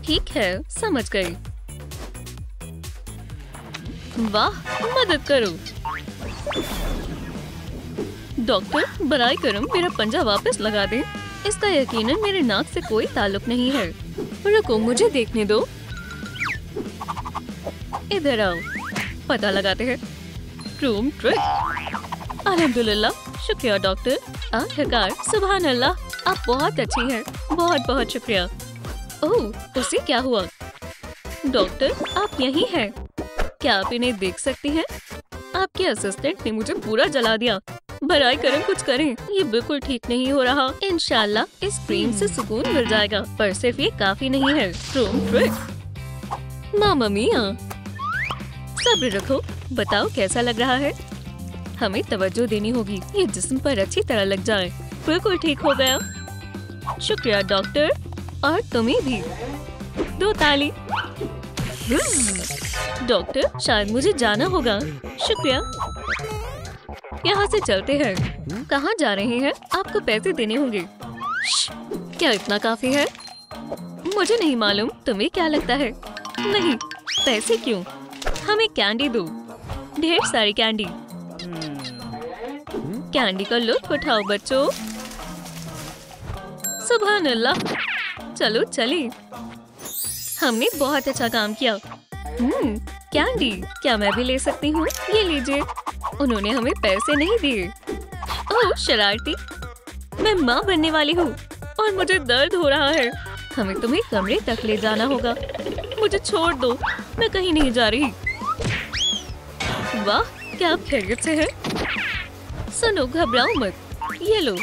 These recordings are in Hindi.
ठीक है, समझ गई। वाह, मदद करो। डॉक्टर, बराई करम मेरा पंजा वापस लगा दे। इसका यकीनन मेरे नाक से कोई ताल्लुक नहीं है। रुको, मुझे देखने दो। इधर आओ, पता लगाते हैं। Room trick. अल्हम्दुलिल्लाह, शुक्रिया डॉक्टर। आखिरकार, सुभान अल्लाह, आप बहुत अच्छी हैं। बहुत बहुत शुक्रिया। ओह, उसे क्या हुआ? डॉक्टर, आप यहीं हैं। क्या आप इन्हें देख सकती हैं? आपके असिस्टेंट ने मुझे पूरा जला दिया। बराई करम कुछ करें, ये बिल्कुल ठीक नहीं हो रहा। इंशाल्लाह इस क्रीम से सुकून मिल जाएगा, पर सिर्फ ये काफी नहीं है। Room trick. मामा मिया, सब्र रखो, बताओ कैसा लग रहा है? हमें तवज्जो देनी होगी, ये जिस्म पर अच्छी तरह लग जाए। बिल्कुल ठीक हो गया। शुक्रिया डॉक्टर, और तुम्हें भी। दो ताली। डॉक्टर, शायद मुझे जाना होगा। शुक्रिया। यहाँ से चलते हैं। कहाँ जा रहे हैं? आपको पैसे देने होंगे। क्या इतना काफी है? मुझे नहीं मालूम, तुम्हें क्या लगता है? नहीं, पैसे क्यों? हमें कैंडी दो, ढेर सारी कैंडी। कैंडी का लुत्फ उठाओ बच्चों। सुभान अल्लाह। चलो चलिए, हमने बहुत अच्छा काम किया। कैंडी, क्या मैं भी ले सकती हूँ? ये लीजिए। उन्होंने हमें पैसे नहीं दिए। ओह शरारती, मैं माँ बनने वाली हूँ और मुझे दर्द हो रहा है। हमें तुम्हें कमरे तक ले जाना होगा। मुझे छोड़ दो, मैं कहीं नहीं जा रही। वाह, क्या आप खैरियत से हैं? सुनो, घबराओ मत, ये लो।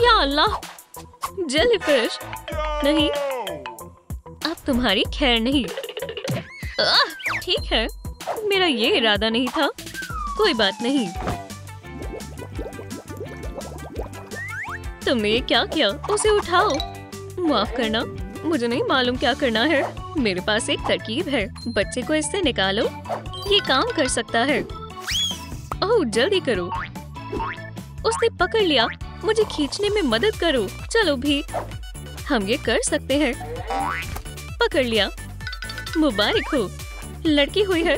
या अल्लाह, जेलीफिश। नहीं, अब तुम्हारी खैर नहीं। ठीक है, मेरा ये इरादा नहीं था। कोई बात नहीं। तुमने ये क्या किया? उसे उठाओ। माफ करना, मुझे नहीं मालूम क्या करना है। मेरे पास एक तरकीब है, बच्चे को इससे निकालो, ये काम कर सकता है। ओह जल्दी करो। उसने पकड़ लिया, मुझे खींचने में मदद करो। चलो भी, हम ये कर सकते हैं। पकड़ लिया। मुबारक हो, लड़की हुई है।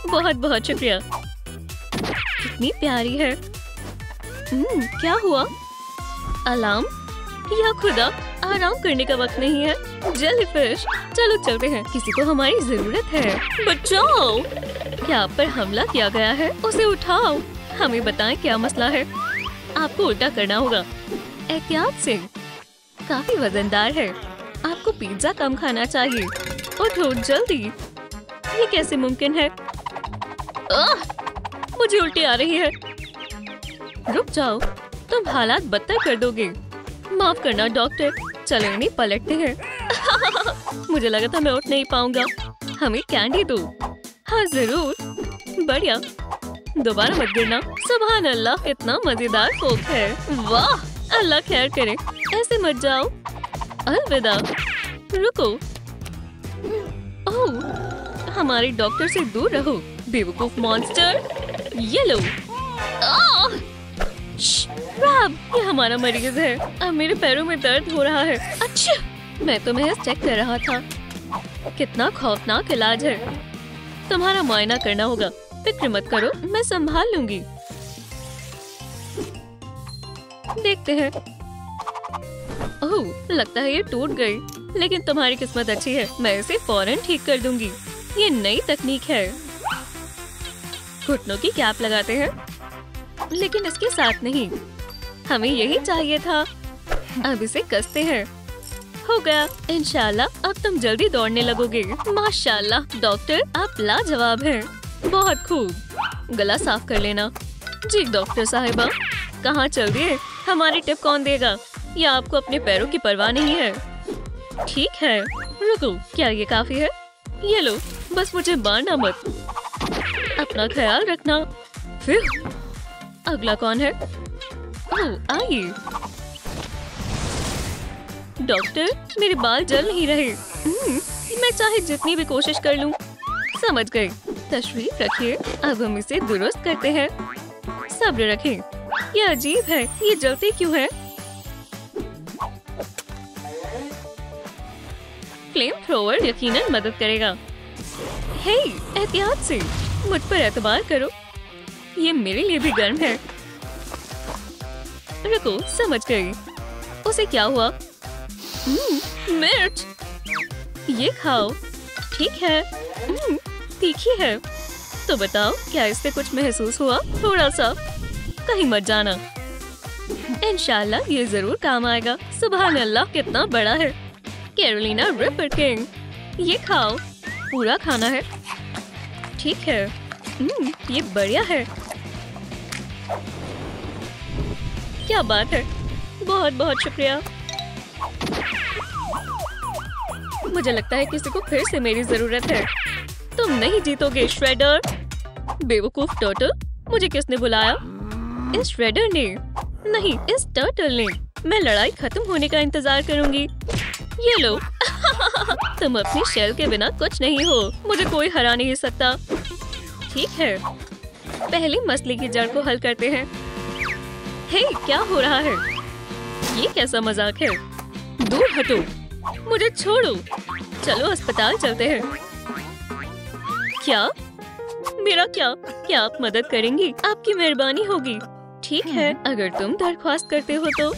बहुत बहुत शुक्रिया। कितनी प्यारी है। क्या हुआ? अलार्म? या खुदा, आराम करने का वक्त नहीं है। जेलीफिश, चलो चलते हैं, किसी को हमारी जरूरत है। बचाओ! क्या आप पर हमला किया गया है? उसे उठाओ। हमें बताएं क्या मसला है। आपको उल्टा करना होगा, एहतियात से। काफी वजनदार है, आपको पिज्जा कम खाना चाहिए। उठो जल्दी। ये कैसे मुमकिन है? मुझे उल्टी आ रही है। रुक जाओ, तुम हालात बदतर कर दोगे। माफ करना डॉक्टर, चलो इन्हें पलटते हैं। मुझे लगा था मैं उठ नहीं पाऊंगा। हमें कैंडी दो। हाँ जरूर, बढ़िया। दोबारा मत गिरना। सुभान अल्लाह, इतना मजेदार कोक है। वाह, अल्लाह खैर करे। ऐसे मत जाओ। अलविदा। रुको। ओह, हमारे डॉक्टर से दूर रहो, बेवकूफ मॉन्स्टर। ये लो। रैब, ये हमारा मरीज है। अब मेरे पैरों में दर्द हो रहा है। अच्छा, मैं तो महज चेक कर रहा था। कितना खौफनाक इलाज है। तुम्हारा मुआयना करना होगा। फिक्र मत करो, मैं संभाल लूंगी। देखते हैं। ओह, लगता है ये टूट गई, लेकिन तुम्हारी किस्मत अच्छी है, मैं इसे फौरन ठीक कर दूंगी। ये नई तकनीक है। घुटनों की कैप लगाते हैं, लेकिन इसके साथ नहीं। हमें यही चाहिए था। अब इसे कसते हैं। हो गया। इंशाल्लाह अब तुम जल्दी दौड़ने लगोगे। माशाल्लाह डॉक्टर, आप लाजवाब हैं। बहुत खूब। गला साफ कर लेना। जी डॉक्टर साहिबा। कहाँ चल दिए? हमारी टिप कौन देगा? या आपको अपने पैरों की परवाह नहीं है? ठीक है, रुको, क्या ये काफी है? ये लो, बस मुझे मारना मत। अपना ख्याल रखना। फिर अगला कौन है? ओह, आइए। डॉक्टर, मेरे बाल जल नहीं रहे। मैं चाहे जितनी भी कोशिश कर लूं। समझ गए। तशरीफ रखिए, अब हम इसे दुरुस्त करते हैं। सब्र रखें। ये अजीब है, ये जलती क्यों है? फ्लेम थ्रोवर यकीनन मदद करेगा। हे, एहतियात से, मुझ पर एतबार करो, ये मेरे लिए भी गर्म है। रुको, समझ गई। उसे क्या हुआ? मिर्च, ये खाओ। ठीक है, तीखी है। तो बताओ, क्या इससे कुछ महसूस हुआ? थोड़ा सा। कहीं मत जाना, इंशाल्लाह ये जरूर काम आएगा। सुभान अल्लाह, कितना बड़ा है। कैरोलिना रिपर किंग, ये खाओ, पूरा खाना है। ठीक है, ये बढ़िया है। क्या बात है, बहुत बहुत शुक्रिया। मुझे लगता है किसी को फिर से मेरी जरूरत है। तुम नहीं जीतोगे श्रेडर। बेवकूफ टर्टल, मुझे किसने बुलाया? इस श्रेडर ने नहीं, इस टर्टल ने। मैं लड़ाई खत्म होने का इंतजार करूंगी। ये लो। तुम अपनी शेल के बिना कुछ नहीं हो, मुझे कोई हरा नहीं सकता। ठीक है, पहले मसले की जड़ को हल करते हैं। हे, क्या हो रहा है? ये कैसा मजाक है? दूर हटो, मुझे छोड़ो। चलो अस्पताल चलते हैं। क्या? मेरा क्या? क्या आप मदद करेंगी? आपकी मेहरबानी होगी। ठीक है, अगर तुम दरख्वास्त करते हो तो।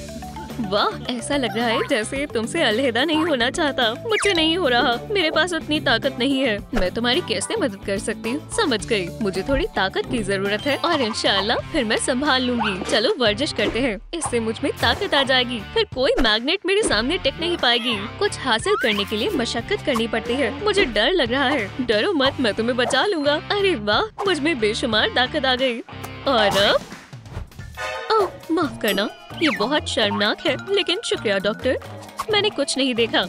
वाह, ऐसा लग रहा है जैसे तुमसे अलहदा नहीं होना चाहता। मुझसे नहीं हो रहा, मेरे पास उतनी ताकत नहीं है। मैं तुम्हारी कैसे मदद कर सकती हूँ? समझ गई, मुझे थोड़ी ताकत की जरूरत है और इंशाल्लाह फिर मैं संभाल लूंगी। चलो वर्जिश करते हैं, इससे मुझ में ताकत आ जाएगी। फिर कोई मैग्नेट मेरे सामने टिक नहीं पाएगी। कुछ हासिल करने के लिए मशक्कत करनी पड़ती है। मुझे डर लग रहा है। डरो मत, मैं तुम्हें बचा लूंगा। अरे वाह, मुझ में बेशुमार ताकत आ गई। और अब ओह, माफ करना, ये बहुत शर्मनाक है, लेकिन शुक्रिया डॉक्टर, मैंने कुछ नहीं देखा।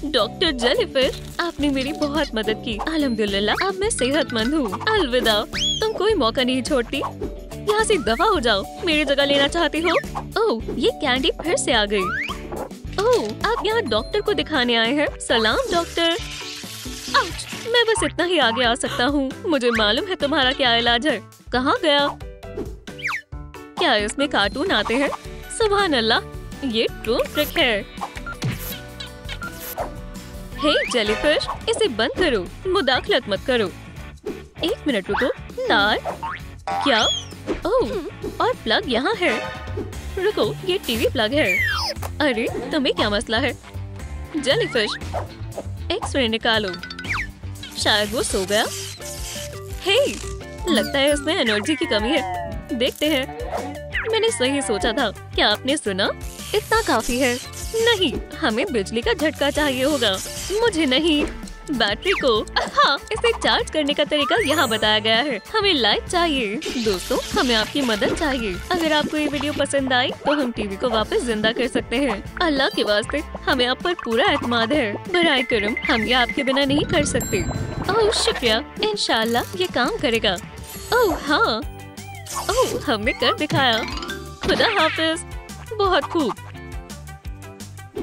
डॉक्टर जेलीफिश, आपने मेरी बहुत मदद की। अल्हम्दुलिल्लाह, अब मैं सेहतमंद हूँ। अलविदा। तुम कोई मौका नहीं छोड़ती। यहाँ से दफा हो जाओ। मेरी जगह लेना चाहती हो? ओह, ये कैंडी फिर से आ गई। ओह, आप यहाँ डॉक्टर को दिखाने आए हैं। सलाम डॉक्टर। आउच, मैं बस इतना ही आगे आ सकता हूँ। मुझे मालूम है तुम्हारा क्या इलाज है। कहाँ गया? क्या इसमें कार्टून आते हैं? सुभान अल्लाह, ये ट्रू ट्रिक है। हे जेलीफिश, इसे बंद करो, मुदाखलत मत करो। एक मिनट रुको। तार? क्या? ओह, और प्लग यहाँ है। रुको, ये टीवी प्लग है। अरे, तुम्हें क्या मसला है? जेलीफिश, एक्सरे निकालो। शायद वो सो गया। हे, लगता है उसमें एनर्जी की कमी है। देखते हैं। मैंने सही सोचा था। क्या आपने सुना? इतना काफी है। नहीं, हमें बिजली का झटका चाहिए होगा। मुझे नहीं, बैटरी को। हाँ, इसे चार्ज करने का तरीका यहाँ बताया गया है। हमें लाइट चाहिए। दोस्तों, हमें आपकी मदद चाहिए। अगर आपको ये वीडियो पसंद आई तो हम टीवी को वापस जिंदा कर सकते हैं। अल्लाह के वास्ते, हमें आप पर पूरा एतमाद है। बराए करम, हम ये आपके बिना नहीं कर सकते। ओह शुक्रिया, इंशाल्लाह ये काम करेगा। ओह हाँ, ओह हमने कर दिखाया। खुदा हाफिज। बहुत खूब,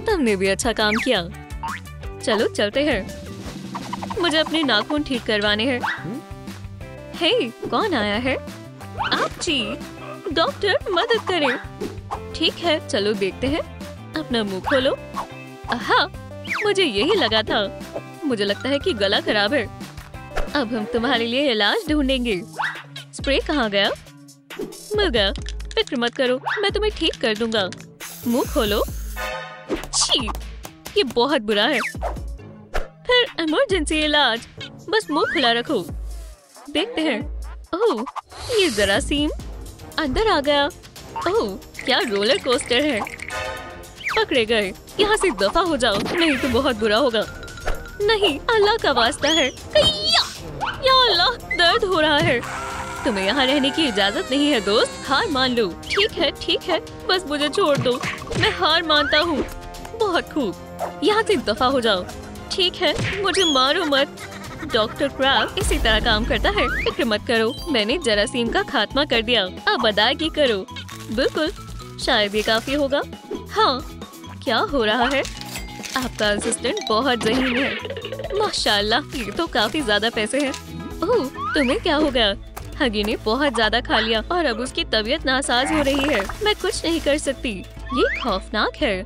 तुमने भी अच्छा काम किया। चलो चलते हैं, मुझे अपने नाखून ठीक करवाने हैं। हे, कौन आया है? आप जी, डॉक्टर मदद करें। ठीक है, चलो देखते हैं। अपना मुंह खोलो। आहा, मुझे यही लगा था। मुझे लगता है कि गला खराब है। अब हम तुम्हारे लिए इलाज ढूंढेंगे। स्प्रे कहाँ गया? मिल गया। फिक्र मत करो, मैं तुम्हें ठीक कर दूंगा। मुंह खोलो। छी, ये बहुत बुरा है। फिर इमरजेंसी इलाज। बस मुंह खुला रखो। देखते हैं। ओह, ये जरासीम अंदर आ गया। ओह, क्या रोलर कोस्टर है। पकड़े गए। यहाँ से दफा हो जाओ, नहीं तो बहुत बुरा होगा। नहीं, अल्लाह का वास्ता है। या अल्लाह, दर्द हो रहा है। तुम्हें यहाँ रहने की इजाजत नहीं है दोस्त, हार मान लो। ठीक है, बस मुझे छोड़ दो। मैं हार मानता हूँ। बहुत खूब, यहाँ से दफा हो जाओ। ठीक है, मुझे मारो मत। डॉक्टर क्रैब इसी तरह काम करता है। फिक्र मत करो, मैंने जरासीम का खात्मा कर दिया। अब अदायगी करो। बिल्कुल, शायद ये काफी होगा। हाँ, क्या हो रहा है? आपका असिस्टेंट बहुत ज़हीन है। माशाल्लाह, ये तो काफी ज्यादा पैसे हैं। ओह, तुम्हें क्या हो गया? हगी ने बहुत ज्यादा खा लिया और अब उसकी तबीयत नासाज हो रही है। मैं कुछ नहीं कर सकती। ये खौफनाक है।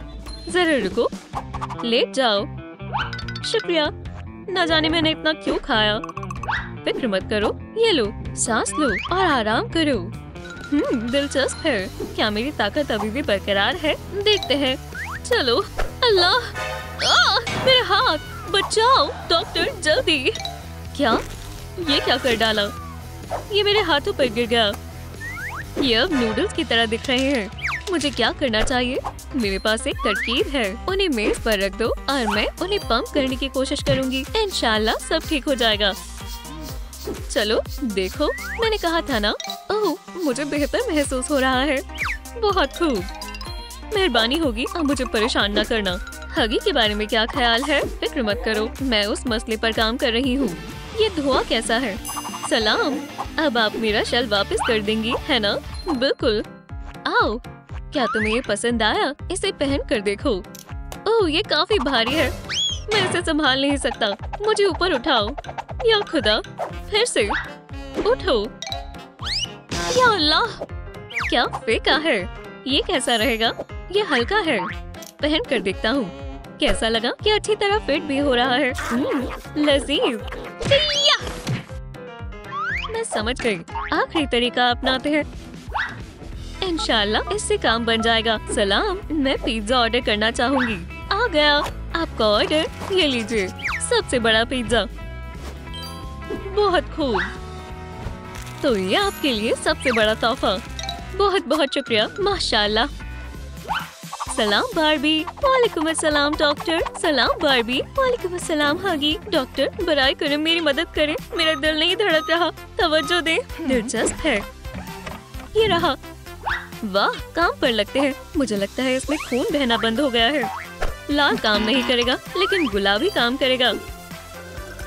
जरा रुको, लेट जाओ। शुक्रिया। न जाने मैंने इतना क्यों खाया। फिक्र मत करो, ये लो, सांस लो और आराम करो। दिलचस्प है। क्या मेरी ताकत अभी भी बरकरार है? देखते हैं। चलो। अल्लाह, मेरे हाथ, बचाओ डॉक्टर, जल्दी। क्या? ये क्या कर डाला? ये मेरे हाथों पर गिर गया। ये अब नूडल्स की तरह दिख रहे हैं। मुझे क्या करना चाहिए? मेरे पास एक तरकीब है। उन्हें मेज पर रख दो और मैं उन्हें पंप करने की कोशिश करूंगी। इंशाल्लाह सब ठीक हो जाएगा। चलो देखो, मैंने कहा था ना। ओह, मुझे बेहतर महसूस हो रहा है। बहुत खूब। मेहरबानी होगी, अब मुझे परेशान न करना। हगी के बारे में क्या ख्याल है? फिक्र मत करो, मैं उस मसले पर काम कर रही हूँ। ये धुआं कैसा है? सलाम, अब आप मेरा शल वापस कर देंगी, है ना? बिल्कुल। आओ, क्या तुम्हें ये पसंद आया? इसे पहन कर देखो। ओह, ये काफी भारी है, मैं इसे संभाल नहीं सकता। मुझे ऊपर उठाओ। या खुदा, फिर से उठो। या अल्लाह, क्या फेंका है? ये कैसा रहेगा? ये हल्का है, पहन कर देखता हूँ कैसा लगा। क्या अच्छी तरह फिट भी हो रहा है। लजीज। मैं समझ गई, आखिरी तरीका अपनाते हैं। इंशाल्लाह इससे काम बन जाएगा। सलाम, मैं पिज्जा ऑर्डर करना चाहूंगी। आ गया आपका ऑर्डर, ये लीजिए, सबसे बड़ा पिज्जा। बहुत खूब, तो ये आपके लिए सबसे बड़ा तोहफा। बहुत बहुत शुक्रिया, माशाल्लाह। सलाम बारबी। वालेकुम अस्सलाम डॉक्टर। सलाम बारबी। वालेकुम अस्सलाम हगी। डॉक्टर, बराए करम मेरी मदद करें, मेरा दिल नहीं धड़क रहा, तवज्जो दे। दिलचस्प है। ये रहा। वाह, काम पर लगते हैं। मुझे लगता है इसमें खून बहना बंद हो गया है। लाल काम नहीं करेगा, लेकिन गुलाबी काम करेगा।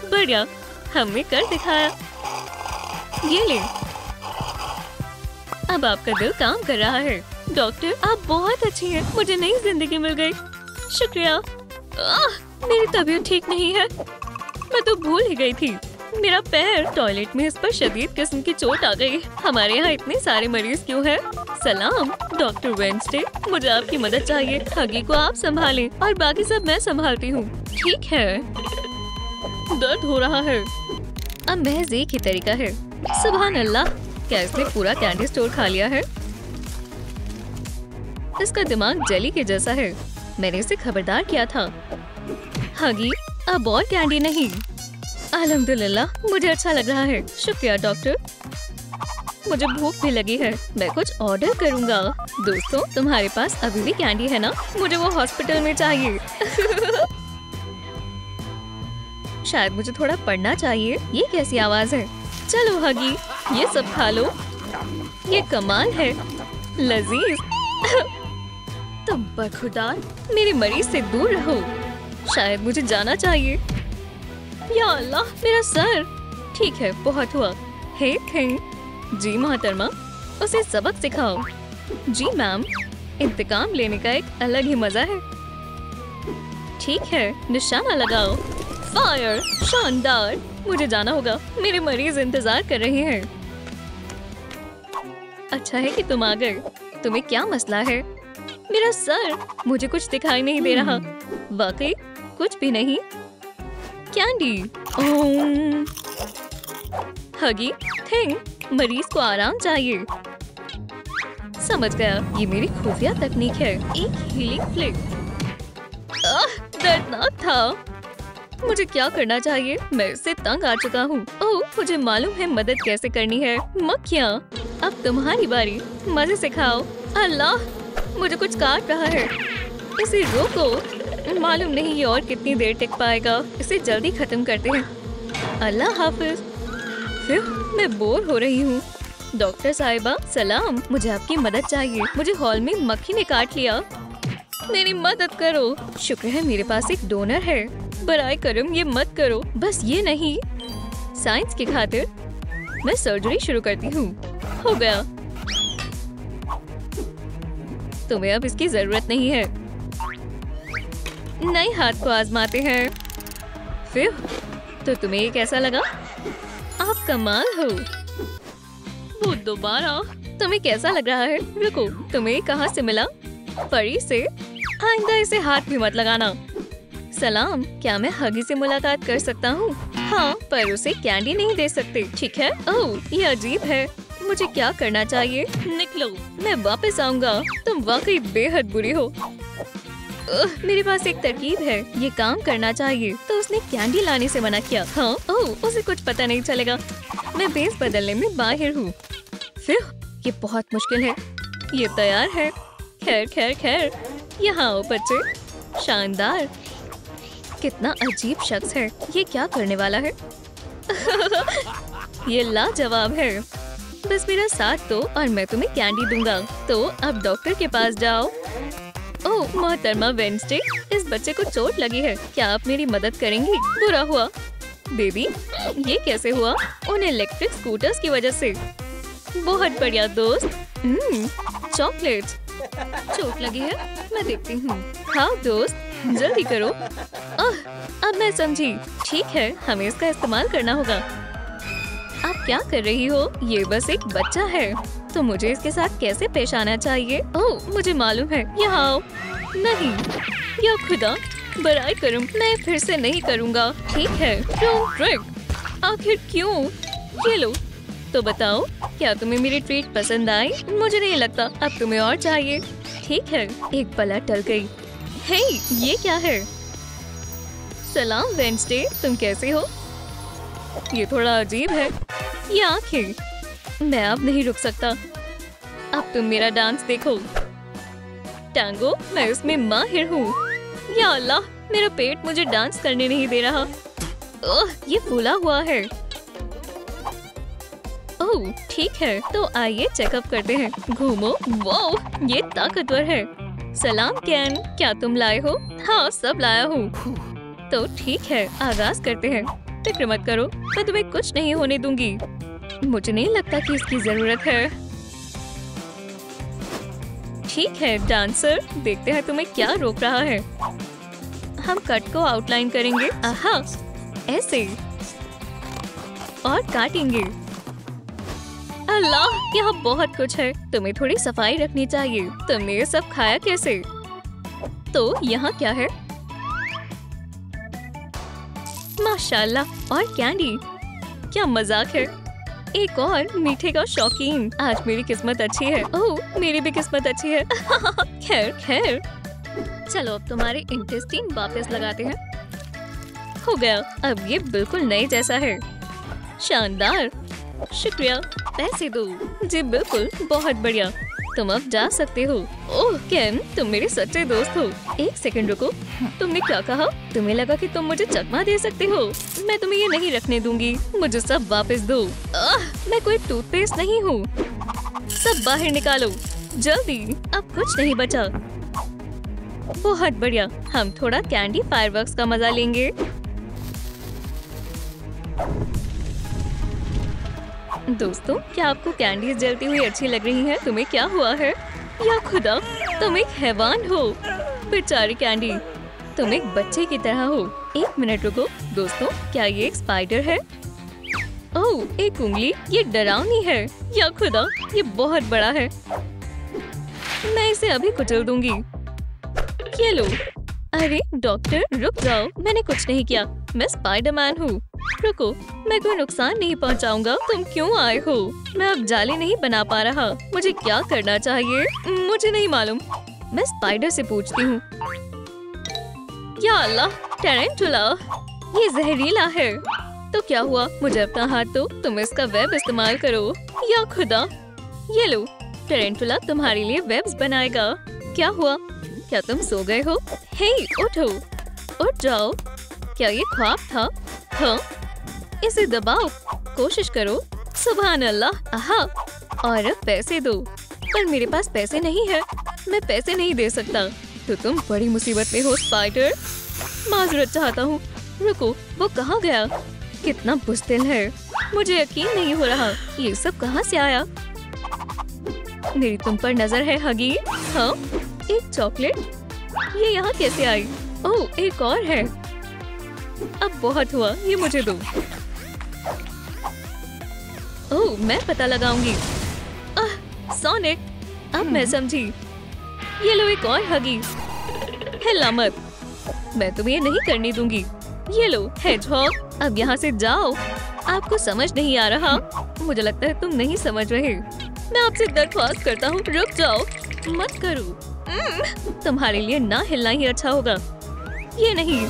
बढ़िया, हमने कर दिखाया। ये ले, अब आपका दिल काम कर रहा है। डॉक्टर, आप बहुत अच्छी हैं, मुझे नई जिंदगी मिल गई। शुक्रिया। मेरी तबीयत ठीक नहीं है, मैं तो भूल ही गई थी। मेरा पैर, टॉयलेट में इस पर शदीद किस्म की चोट आ गई। हमारे यहाँ इतने सारे मरीज क्यों हैं? सलाम डॉक्टर वेंसडे, मुझे आपकी मदद चाहिए। हगी को आप संभालें और बाकी सब मैं संभालती हूँ। ठीक है। दर्द हो रहा है। अब महज एक ही तरीका है। सुभान अल्लाह, क्या इसने पूरा कैंडी स्टोर खा लिया है? इसका दिमाग जेली के जैसा है। मैंने इसे खबरदार किया था। हगी, अब और कैंडी नहीं। अल्हम्दुलिल्लाह, मुझे अच्छा लग रहा है। शुक्रिया डॉक्टर। मुझे भूख भी लगी है, मैं कुछ ऑर्डर करूँगा। दोस्तों, तुम्हारे पास अभी भी कैंडी है ना? मुझे वो हॉस्पिटल में चाहिए। शायद मुझे थोड़ा पढ़ना चाहिए। ये कैसी आवाज है? चलो हगी, ये सब खा लो। ये कमाल है, लजीज। तुम बरखुरदार, मेरे मरीज से दूर रहो। शायद मुझे जाना चाहिए। या अल्लाह, मेरा सर। ठीक है, बहुत हुआ। हे थिंग। जी मोहतरमा, उसे सबक सिखाओ। जी मैम, इंतकाम लेने का एक अलग ही मजा है। ठीक है, निशाना लगाओ। फायर। शानदार। मुझे जाना होगा, मेरे मरीज इंतजार कर रहे हैं। अच्छा है कि तुम आ गए। तुम्हें क्या मसला है? मेरा सर, मुझे कुछ दिखाई नहीं दे रहा। वाकई कुछ भी नहीं। कैंडी। हगी, थिंग, मरीज को आराम चाहिए। समझ गया, ये मेरी खुफिया तकनीक है। एक हीलिंग फ्लिक। दर्दनाक था। मुझे क्या करना चाहिए? मैं इससे तंग आ चुका हूँ। ओह, मुझे मालूम है मदद कैसे करनी है। मक्खियाँ, अब तुम्हारी बारी। मजे से खाओ। अल्लाह, मुझे कुछ काट रहा है। इसे रोको। मालूम नहीं ये और कितनी देर टिक पाएगा। इसे जल्दी खत्म करते हैं। अल्लाह हाफिज। फिर मैं बोर हो रही हूँ। डॉक्टर साहिबा, सलाम, मुझे आपकी मदद चाहिए। मुझे हॉल में मक्खी ने काट लिया। मेरी मदद करो। शुक्र है मेरे पास एक डोनर है। बराए करम ये मत करो। बस ये नहीं, साइंस की खातिर मैं सर्जरी शुरू करती हूँ। हो गया। तुम्हें अब इसकी जरूरत नहीं है। नए हाथ को आजमाते हैं। फिर तो तुम्हें ये कैसा लगा? आप कमाल हो। वो दोबारा। तुम्हें कैसा लग रहा है? रुको, तुम्हें कहाँ से मिला? परी से। आइंदा इसे हाथ भी मत लगाना। सलाम, क्या मैं हगी से मुलाकात कर सकता हूँ? हाँ, पर उसे कैंडी नहीं दे सकते, ठीक है? ओह, ये अजीब है। मुझे क्या करना चाहिए? निकलो, मैं वापस आऊंगा। तुम वाकई बेहद बुरी हो। मेरे पास एक तरकीब है, ये काम करना चाहिए। तो उसने कैंडी लाने से मना किया। हाँ, ओह, उसे कुछ पता नहीं चलेगा। मैं बेस बदलने में माहिर हूँ। फिर ये बहुत मुश्किल है। ये तैयार है। खैर खैर खैर, यहाँ आओ बच्चे। शानदार। कितना अजीब शख्स है। ये क्या करने वाला है? ये लाजवाब है। बस मेरा साथ दो और मैं तुम्हें कैंडी दूंगा। तो अब डॉक्टर के पास जाओ। ओह मोहतरमा वेडनेसडे, इस बच्चे को चोट लगी है। क्या आप मेरी मदद करेंगी? बुरा हुआ। बेबी, ये कैसे हुआ? उन इलेक्ट्रिक स्कूटर्स की वजह से। बहुत बढ़िया दोस्त। चॉकलेट। चोट लगी है, मैं देखती हूँ। खाओ दोस्त, जल्दी करो। अब मैं समझी। ठीक है, हमें इसका इस्तेमाल करना होगा। आप क्या कर रही हो? ये बस एक बच्चा है, तो मुझे इसके साथ कैसे पेश आना चाहिए? ओह, मुझे मालूम है। यहाँ आओ। नहीं, या खुदा, बराए करम, मैं फिर से नहीं करूँगा। ठीक है, डोंट ट्रिक। आखिर क्यों? ये लो। तो बताओ, क्या तुम्हें मेरी ट्रीट पसंद आई? मुझे नहीं लगता, अब तुम्हें और चाहिए। ठीक है, एक पला टल गई। हे, ये क्या है? सलाम वेडनेसडे, तुम कैसे हो? ये थोड़ा अजीब है। ये आंखें। मैं अब नहीं रुक सकता। अब तुम मेरा डांस देखो। टैंगो, मैं उसमें माहिर हूँ। या अल्लाह, मेरा पेट मुझे डांस करने नहीं दे रहा। ओह, ये फूला हुआ है। ओह, ठीक है, तो आइए चेकअप करते हैं। घूमो। वाह, ये ताकतवर है। सलाम कैन, क्या तुम लाए हो? हाँ, सब लाया हूँ। तो ठीक है, आगाज करते हैं। फिक्र मत करो, मैं तुम्हें कुछ नहीं होने दूंगी। मुझे नहीं लगता कि इसकी जरूरत है। ठीक है डांसर, देखते हैं तुम्हें क्या रोक रहा है। हम कट को आउटलाइन करेंगे। आहा, ऐसे और काटेंगे। अल्लाह, यहाँ बहुत कुछ है। तुम्हें थोड़ी सफाई रखनी चाहिए। तुमने ये सब खाया कैसे? तो यहाँ क्या है? माशाल्लाह, और कैंडी। क्या मजाक है। एक और मीठे का शौकीन। आज मेरी किस्मत अच्छी है। ओह, मेरी भी किस्मत अच्छी है। खैर खैर, चलो अब तुम्हारे इंटेस्टाइन वापस लगाते हैं। हो गया, अब ये बिल्कुल नए जैसा है। शानदार, शुक्रिया। पैसे दो। जी बिल्कुल, बहुत बढ़िया। तुम अब जा सकते हो। ओह केन, तुम मेरे सच्चे दोस्त हो। एक सेकंड रुको, तुमने क्या कहा? तुम्हें लगा कि तुम मुझे चकमा दे सकते हो? मैं तुम्हें ये नहीं रखने दूंगी। मुझे सब वापस दो। मैं कोई टूथपेस्ट नहीं हूँ। सब बाहर निकालो, जल्दी। अब कुछ नहीं बचा। बहुत बढ़िया, हम थोड़ा कैंडी फायरवर्क्स का मजा लेंगे। दोस्तों, क्या आपको कैंडीज जलती हुई अच्छी लग रही हैं? तुम्हें क्या हुआ है? या खुदा, तुम एक हैवान हो। बेचारी कैंडी, तुम एक बच्चे की तरह हो। एक मिनट रुको। दोस्तों, क्या ये एक स्पाइडर है? ओह, एक उंगली। ये डरावनी है। या खुदा, ये बहुत बड़ा है। मैं इसे अभी कुचल दूंगी। ये लो। अरे डॉक्टर, रुक जाओ, मैंने कुछ नहीं किया। मैं स्पाइडरमैन हूँ। रुको, मैं कोई नुकसान नहीं पहुंचाऊंगा। तुम क्यों आए हो? मैं अब जाली नहीं बना पा रहा। मुझे क्या करना चाहिए? मुझे नहीं मालूम। मैं स्पाइडर से पूछती हूँ। या अल्लाह, टैरेंटुला, ये जहरीला है। तो क्या हुआ? मुझे अपना हाथ दो। तुम इसका वेब इस्तेमाल करो। या खुदा, ये लो, टैरेंटुला तुम्हारे लिए वेब्स बनाएगा। क्या हुआ? क्या तुम सो गए हो? हे, उठो, उठ जाओ। क्या ये ख्वाब था? हाँ, इसे दबाओ, कोशिश करो। सुभान अल्लाह। आहा, और अब पैसे दो। पर मेरे पास पैसे नहीं है। मैं पैसे नहीं दे सकता। तो तुम बड़ी मुसीबत में हो स्पाइडर। माजरत चाहता हूँ। रुको, वो कहाँ गया? कितना बुज़दिल है। मुझे यकीन नहीं हो रहा। ये सब कहाँ से आया? मेरी तुम पर नजर है हगी। हाँ, एक चॉकलेट। ये यहाँ कैसे आई? ओह, एक और है। अब बहुत हुआ, ये मुझे दो। ओह, मैं पता लगाऊंगी। सोनिक, अब मैं समझी। ये लो एक और हगी। हिला मत। मैं तुम्हें ये नहीं करने दूंगी। ये लो हेजहॉग, अब यहाँ से जाओ। आपको समझ नहीं आ रहा? मुझे लगता है तुम नहीं समझ रहे। मैं आपसे दरख्वास्त करता हूँ, रुक जाओ, मत करो। तुम्हारे लिए ना हिलना ही अच्छा होगा। ये नहीं,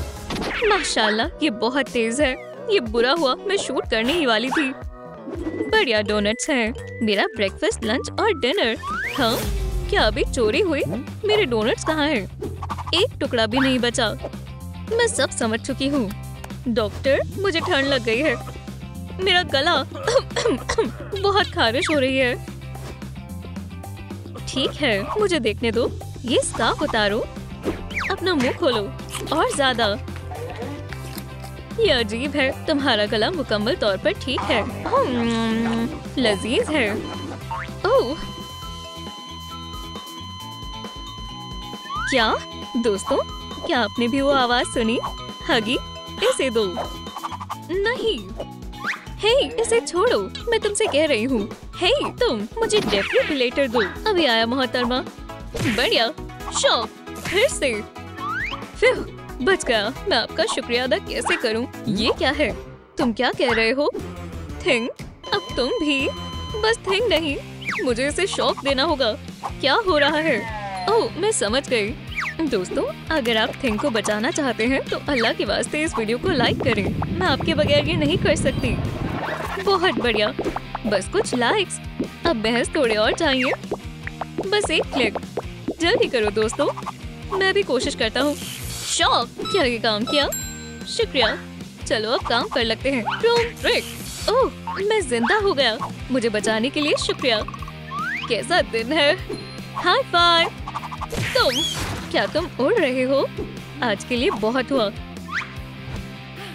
माशाल्लाह ये बहुत तेज है। ये बुरा हुआ, मैं शूट करने ही वाली थी। बढ़िया डोनट्स हैं। मेरा ब्रेकफास्ट, लंच और डिनर। हाँ, क्या अभी चोरी हुई? मेरे डोनट्स कहाँ हैं? एक टुकड़ा भी नहीं बचा। मैं सब समझ चुकी हूँ। डॉक्टर, मुझे ठंड लग गई है। मेरा गला बहुत खारिश हो रही है। ठीक है, मुझे देखने दो। ये स्कार्फ उतारो, अपना मुंह खोलो और ज्यादा। ये अजीब है। तुम्हारा गला मुकम्मल तौर पर ठीक है। लजीज है। ओह, क्या दोस्तों, क्या आपने भी वो आवाज सुनी? हगी, इसे दो। नहीं, हे, इसे छोड़ो, मैं तुमसे कह रही हूँ। हे तुम, मुझे डेफिब्रिलेटर दो। अभी आया मोहतरमा। बढ़िया शॉट, फिर से। फिर बच गया। मैं आपका शुक्रिया अदा कैसे करूं? ये क्या है? तुम क्या कह रहे हो? थिंग, अब तुम भी। बस थिंग नहीं, मुझे इसे शॉक देना होगा। क्या हो रहा है? ओह, मैं समझ गई। दोस्तों, अगर आप थिंग को बचाना चाहते हैं तो अल्लाह के वास्ते इस वीडियो को लाइक करें। मैं आपके बगैर ये नहीं कर सकती। बहुत बढ़िया, बस कुछ लाइक्स। अब बहस थोड़े और चाहिए। बस एक क्लिक। जल्दी करो दोस्तों, मैं भी कोशिश करता हूँ। शॉक, क्या ये काम किया? शुक्रिया। चलो अब काम कर लगते हैं। Room trick. ओह, मैं जिंदा हो गया। मुझे बचाने के लिए शुक्रिया। कैसा दिन है? High five. क्या तुम उड़ रहे हो? आज के लिए बहुत हुआ।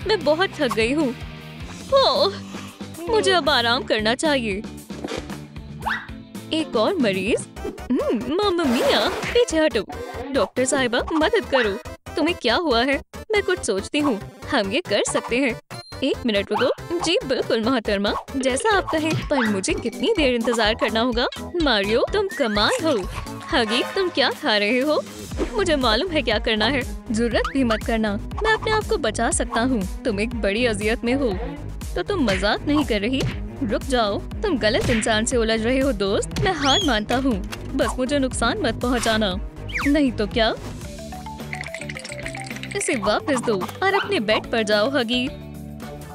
मैं बहुत थक गई हूँ। ओह, मुझे अब आराम करना चाहिए। एक और मरीज। मामा मिया, पीछे हटो। डॉक्टर साहिबा, मदद करो। तुम्हें क्या हुआ है? मैं कुछ सोचती हूँ, हम ये कर सकते हैं। एक मिनट रुको। जी बिल्कुल मोहतरमा, जैसा आप कहें। पर मुझे कितनी देर इंतजार करना होगा? मारियो, तुम कमाल हो। हगी, तुम क्या खा रहे हो? मुझे मालूम है क्या करना है। जरूरत भी मत करना, मैं अपने आप को बचा सकता हूँ। तुम एक बड़ी अजियत में हो। तो तुम मजाक नहीं कर रही? रुक जाओ, तुम गलत इंसान से उलझ रहे हो दोस्त। मैं हार मानता हूँ, बस मुझे नुकसान मत पहुँचाना। नहीं तो क्या? इसे वापस दो और अपने बेड पर जाओ हगी।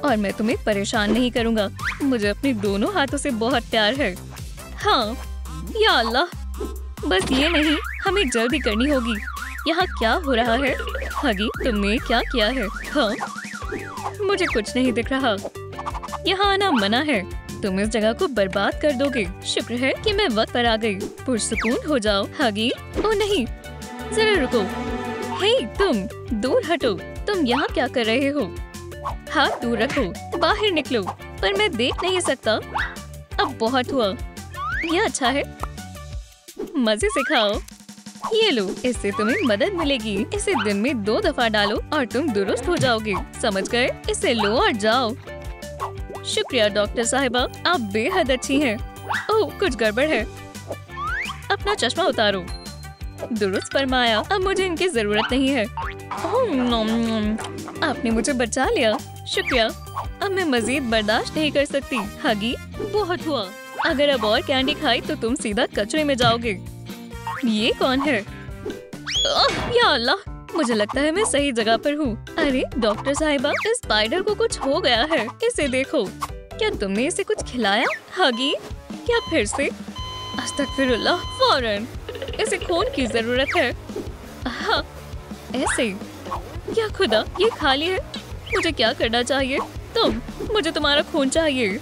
और मैं तुम्हें परेशान नहीं करूँगा। मुझे अपने दोनों हाथों से बहुत प्यार है। हाँ, या अल्लाह, बस ये नहीं, हमें जल्दी करनी होगी। यहाँ क्या हो रहा है? हगी, तुमने क्या किया है? हाँ, मुझे कुछ नहीं दिख रहा। यहाँ आना मना है। तुम इस जगह को बर्बाद कर दोगे। शुक्र है कि मैं वक्त पर आ गई। पुरसुकून हो जाओ हगी। ओ नहीं, जरा रुको। हे तुम, दूर हटो। तुम यहाँ क्या कर रहे हो? हाथ दूर रखो, बाहर निकलो। पर मैं देख नहीं सकता। अब बहुत हुआ। यह अच्छा है, मजे से खाओ। ये लो, इससे तुम्हें मदद मिलेगी। इसे दिन में 2 दफा डालो और तुम दुरुस्त हो जाओगे। समझ गए? इसे लो और जाओ। शुक्रिया डॉक्टर साहिबा, आप बेहद अच्छी हैं। ओह, कुछ गड़बड़ है। अपना चश्मा उतारो। दुरुस्त फरमाया, अब मुझे इनकी जरूरत नहीं है। आपने मुझे बचा लिया, शुक्रिया। अब मैं मजीद बर्दाश्त नहीं कर सकती। हगी, बहुत हुआ। अगर अब और कैंडी खाई तो तुम सीधा कचरे में जाओगे। ये कौन है? या अल्लाह, मुझे लगता है मैं सही जगह पर हूँ। अरे डॉक्टर साहिबा, इस स्पाइडर को कुछ हो गया है। इसे देखो। क्या तुमने इसे कुछ खिलाया? हगी, क्या फिर से? अस्तगफिरुल्लाह, फौरन। इसे खून की जरूरत है। हाँ, ऐसे। क्या खुदा, ये खाली है। मुझे क्या करना चाहिए? मुझे तुम्हारा खून चाहिए।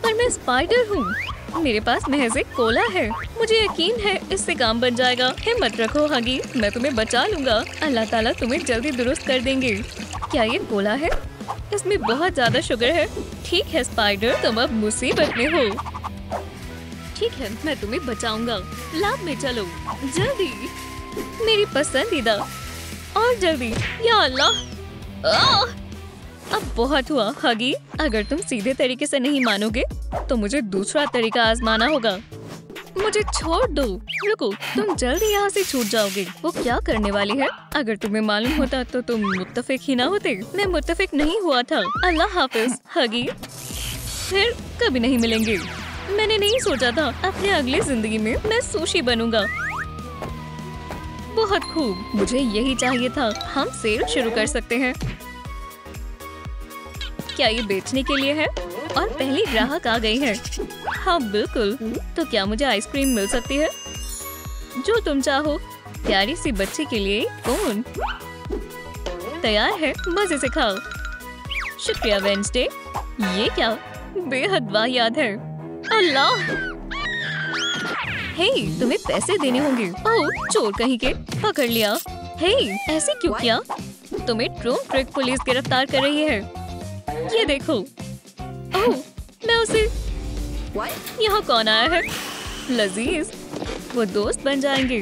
पर मैं स्पाइडर हूँ। मेरे पास महज एक कोला है। मुझे यकीन है इससे काम बन जाएगा। हिम्मत रखो हगी, मैं तुम्हें बचा लूंगा। अल्लाह ताला तुम्हें जल्दी दुरुस्त कर देंगे। क्या ये कोला है? इसमें बहुत ज्यादा शुगर है। ठीक है स्पाइडर, तुम अब मुसीबत में हो। ठीक है, मैं तुम्हें बचाऊंगा। लैब में चलो जल्दी। मेरी पसंदीदा, और जल्दी। या अल्लाह, अब बहुत हुआ हगी। अगर तुम सीधे तरीके से नहीं मानोगे तो मुझे दूसरा तरीका आजमाना होगा। मुझे छोड़ दो। रुको, तुम जल्दी यहाँ से छूट जाओगे। वो क्या करने वाली है? अगर तुम्हें मालूम होता तो तुम मुत्तफिक ही ना होते। मैं मुत्तफिक नहीं हुआ था। अल्लाह हाफिज हगी। फिर कभी नहीं मिलेंगे। मैंने नहीं सोचा था अपने अगली जिंदगी में मैं सुशी बनूंगा। बहुत खूब, मुझे यही चाहिए था। हम सेल शुरू कर सकते हैं। क्या ये बेचने के लिए है? और पहली ग्राहक आ गई है। हाँ बिल्कुल। तो क्या मुझे आइसक्रीम मिल सकती है? जो तुम चाहो। प्यारी सी बच्ची के लिए कौन? तैयार है, मजे से खाओ। शुक्रिया वेडनेसडे। ये क्या बेहद वाहियात है। अल्लाह, हे तुम्हें पैसे देने होंगे। ओह चोर कहीं के, पकड़ लिया। हे ऐसे क्यों किया? तुम्हें ट्रूम ट्रिक पुलिस गिरफ्तार कर रही है। ये देखो। ओह मैं उसे। यहाँ कौन आया है? लजीज, वो दोस्त बन जाएंगे।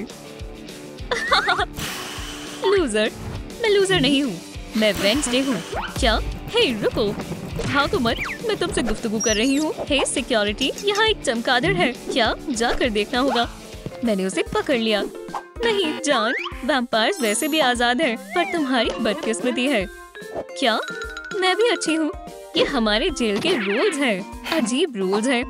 लूजर। मैं लूजर नहीं हूँ, मैं वेडनेसडे हूँ। क्या? हे रुको, भागो मत, मैं तुमसे गुफ्तगू कर रही हूँ। हे सिक्योरिटी, यहाँ एक चमगादड़ है। क्या? जाकर देखना होगा। मैंने उसे पकड़ लिया। नहीं जान, वैम्पायर्स वैसे भी आजाद हैं, पर तुम्हारी बदकिस्मती है। क्या? मैं भी अच्छी हूँ। ये हमारे जेल के रूल्स हैं। अजीब रूल्स हैं।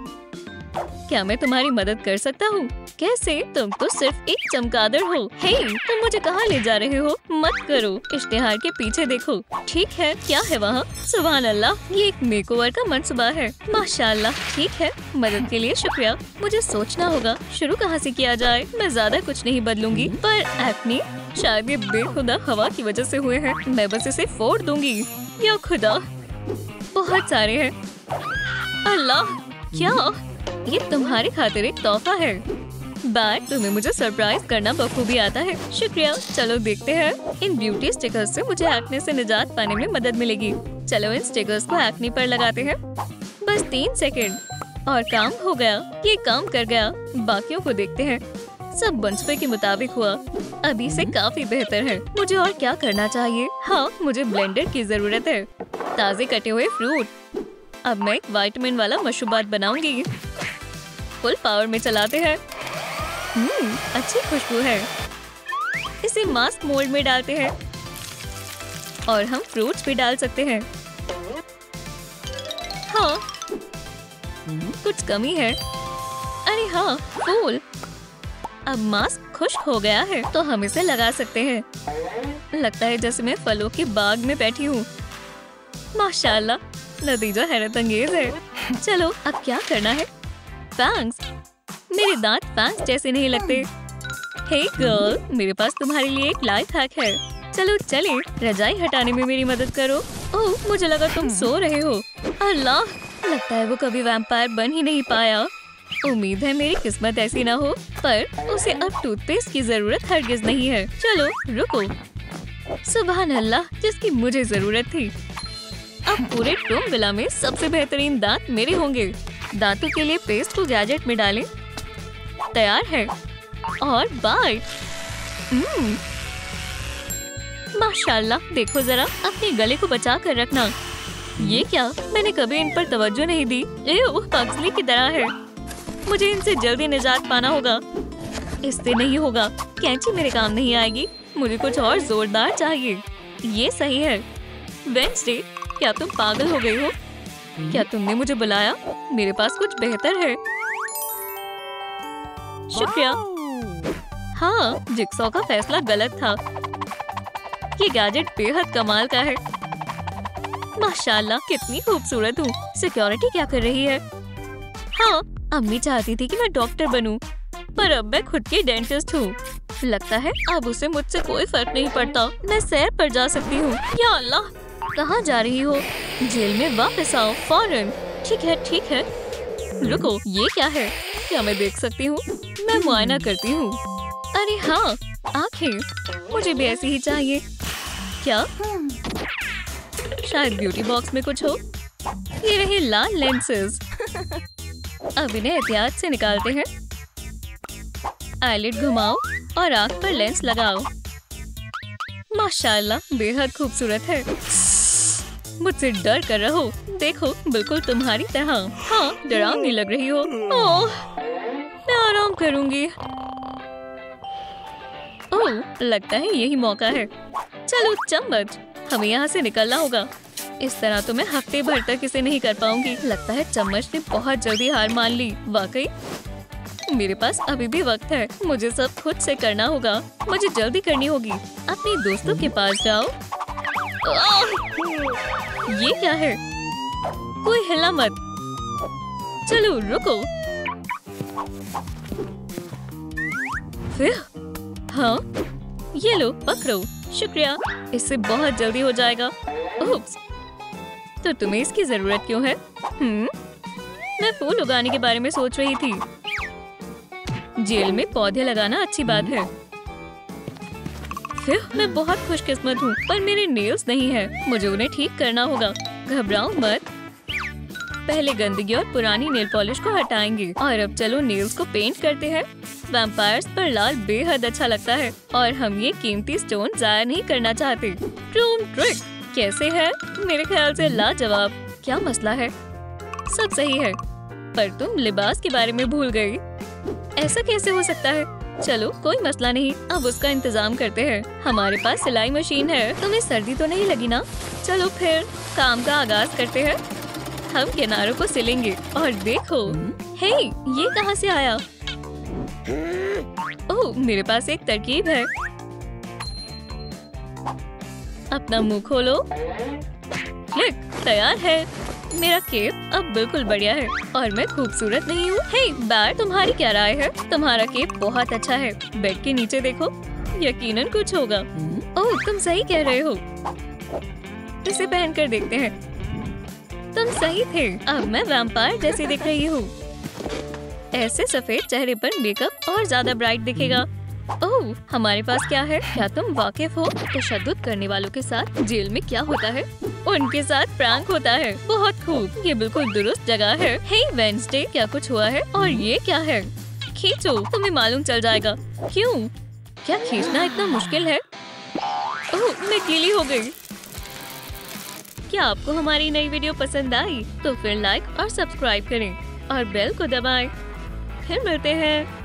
क्या मैं तुम्हारी मदद कर सकता हूँ? कैसे? तुम तो सिर्फ एक चमगादड़ हो। हे, तुम मुझे कहाँ ले जा रहे हो? मत करो। इश्तिहार के पीछे देखो। ठीक है, क्या है वहाँ? सुभान अल्लाह, ये एक मेकओवर का मंसूबा है। माशाअल्लाह। ठीक है, मदद के लिए शुक्रिया। मुझे सोचना होगा शुरू कहाँ से किया जाए। मैं ज्यादा कुछ नहीं बदलूंगी, पर एक्ने शायद ये बेखुदा हवा की वजह से हुए हैं। मैं बस इसे फोड़ दूंगी। या खुदा, बहुत सारे हैं। अल्लाह, क्या? ये तुम्हारी खातिर एक तोहफा है। बाय, तुम्हें मुझे सरप्राइज करना बखूबी आता है। शुक्रिया। चलो देखते हैं। इन ब्यूटी स्टिकर्स से मुझे एक्ने से निजात पाने में मदद मिलेगी। चलो इन स्टिकर्स को एक्ने पर लगाते हैं। बस 3 सेकंड और काम हो गया। ये काम कर गया। बाकियों को देखते हैं। सब वंशपे के मुताबिक हुआ। अभी से काफी बेहतर है। मुझे और क्या करना चाहिए? हाँ, मुझे ब्लेंडर की जरूरत है। ताजे कटे हुए फ्रूट। अब मैं एक विटामिन वाला मशरूबात बनाऊंगी। फुल पावर में चलाते हैं। अच्छी खुशबू है। इसे मास्क मोल्ड में डालते हैं और हम फ्रूट्स भी डाल सकते हैं। हाँ, कुछ कमी है। अरे हाँ, फूल। अब मास्क खुश्क हो गया है तो हम इसे लगा सकते हैं। लगता है जैसे मैं फलों के बाग में बैठी हूँ। माशाल्लाह, नतीजा हैरत अंगेज है। चलो अब क्या करना है? फैंग्स। मेरे दांत फैंग्स जैसे नहीं लगते। हे गर्ल, मेरे पास तुम्हारे लिए एक लाइफ हैक है। चलो चले, रजाई हटाने में मेरी मदद करो। ओह, मुझे लगा तुम सो रहे हो। अल्लाह, लगता है वो कभी वैम्पायर बन ही नहीं पाया। उम्मीद है मेरी किस्मत ऐसी ना हो, पर उसे अब टूथपेस्ट की जरूरत हरगिज नहीं है। चलो रुको। सुभान अल्लाह, जिसकी मुझे जरूरत थी। अब पूरे टूम विला में सबसे बेहतरीन दांत मेरे होंगे। दांतों के लिए पेस्ट को गैजेट में डालें। तैयार है। और बाइट। माशाल्लाह, देखो जरा, अपने गले को बचा कर रखना। ये क्या? मैंने कभी इन पर तवज्जो नहीं दी। पगजली की तरह है। मुझे इनसे जल्दी निजात पाना होगा। इससे नहीं होगा। कैंची मेरे काम नहीं आएगी। मुझे कुछ और जोरदार चाहिए। ये सही है। वेडनेसडे, क्या तुम पागल हो गई हो? क्या तुमने मुझे बुलाया? मेरे पास कुछ बेहतर है। शुक्रिया। हाँ, जिक्सॉ का फैसला गलत था। ये गैजेट बेहद कमाल का है। माशाल्लाह, कितनी खूबसूरत हूँ। सिक्योरिटी क्या कर रही है? हाँ, अम्मी चाहती थी कि मैं डॉक्टर बनूं, पर अब मैं खुद की डेंटिस्ट हूँ। लगता है अब उसे मुझसे कोई फर्क नहीं पड़ता। मैं सैर पर जा सकती हूँ। या अल्लाह, कहाँ जा रही हो? जेल में वापस आओ फौरन। ठीक है, ठीक है। रुको, ये क्या है? क्या मैं देख सकती हूँ? मैं मुआयना करती हूँ। अरे हाँ, आँखें। मुझे भी ऐसी ही चाहिए। क्या? शायद ब्यूटी बॉक्स में कुछ हो। ये रहे लाल लेंसेज। अब इन्हें एहतियात से निकालते हैं। आईलिड घुमाओ और आँख पर लेंस लगाओ। माशाल्लाह, बेहद खूबसूरत है। मुझसे डर कर रहो। देखो, बिल्कुल तुम्हारी तरह। हाँ, डरावनी लग रही हो। ओह, मैं आराम करूंगी। ओह, लगता है यही मौका है। चलो चम्मच, हमें यहाँ से निकलना होगा। इस तरह तो मैं हफ्ते भर तक इसे नहीं कर पाऊंगी। लगता है चम्मच ने बहुत जल्दी हार मान ली। वाकई मेरे पास अभी भी वक्त है। मुझे सब खुद से करना होगा। मुझे जल्दी करनी होगी। अपने दोस्तों के पास जाओ। ये क्या है? कोई हिला मत। चलो रुको। फिर हाँ, ये लो पकड़ो। शुक्रिया, इससे बहुत जल्दी हो जाएगा। उप्स, तो तुम्हें इसकी जरूरत क्यों है? मैं फूल उगाने के बारे में सोच रही थी। जेल में पौधे लगाना अच्छी बात है। फिर मैं बहुत खुशकिस्मत हूँ, पर मेरे नेल्स नहीं है। मुझे उन्हें ठीक करना होगा। घबराओ मत। पहले गंदगी और पुरानी नेल पॉलिश को हटाएंगे। और अब चलो नेल्स को पेंट करते हैं। वैम्पायर्स पर लाल बेहद अच्छा लगता है और हम ये कीमती स्टोन जाया नहीं करना चाहते। रूम ट्रिक कैसे है? मेरे ख्याल से लाजवाब। क्या मसला है? सब सही है, पर तुम लिबास के बारे में भूल गई। ऐसा कैसे हो सकता है? चलो कोई मसला नहीं, अब उसका इंतजाम करते हैं। हमारे पास सिलाई मशीन है। तुम्हें सर्दी तो नहीं लगी ना? चलो फिर काम का आगाज करते हैं। हम किनारों को सिलेंगे और देखो, हे, ये कहाँ से आया? ओह, मेरे पास एक तरकीब है। अपना मुंह खोलो। क्लिक, तैयार है। मेरा केप अब बिल्कुल बढ़िया है और मैं खूबसूरत नहीं हूँ? हे बैट, तुम्हारी क्या राय है? तुम्हारा केप बहुत अच्छा है। बेड के नीचे देखो, यकीनन कुछ होगा। ओह, तुम सही कह रहे हो। इसे पहन कर देखते हैं। तुम सही थे। अब मैं वैम्पायर जैसी दिख रही हूँ। ऐसे सफेद चेहरे पर मेकअप और ज्यादा ब्राइट दिखेगा। ओह, हमारे पास क्या है? क्या तुम वाकिफ हो तशद्दुद करने वालों के साथ जेल में क्या होता है? उनके साथ प्रैंक होता है। बहुत खूब, ये बिल्कुल दुरुस्त जगह है। हे वेडनेसडे, क्या कुछ हुआ है? और ये क्या है? खींचो, तुम्हें मालूम चल जाएगा। क्यों? क्या खींचना इतना मुश्किल है? ओह, मैं गीली हो गई। क्या आपको हमारी नई वीडियो पसंद आई? तो फिर लाइक और सब्सक्राइब करें और बेल को दबाएं। फिर मिलते हैं।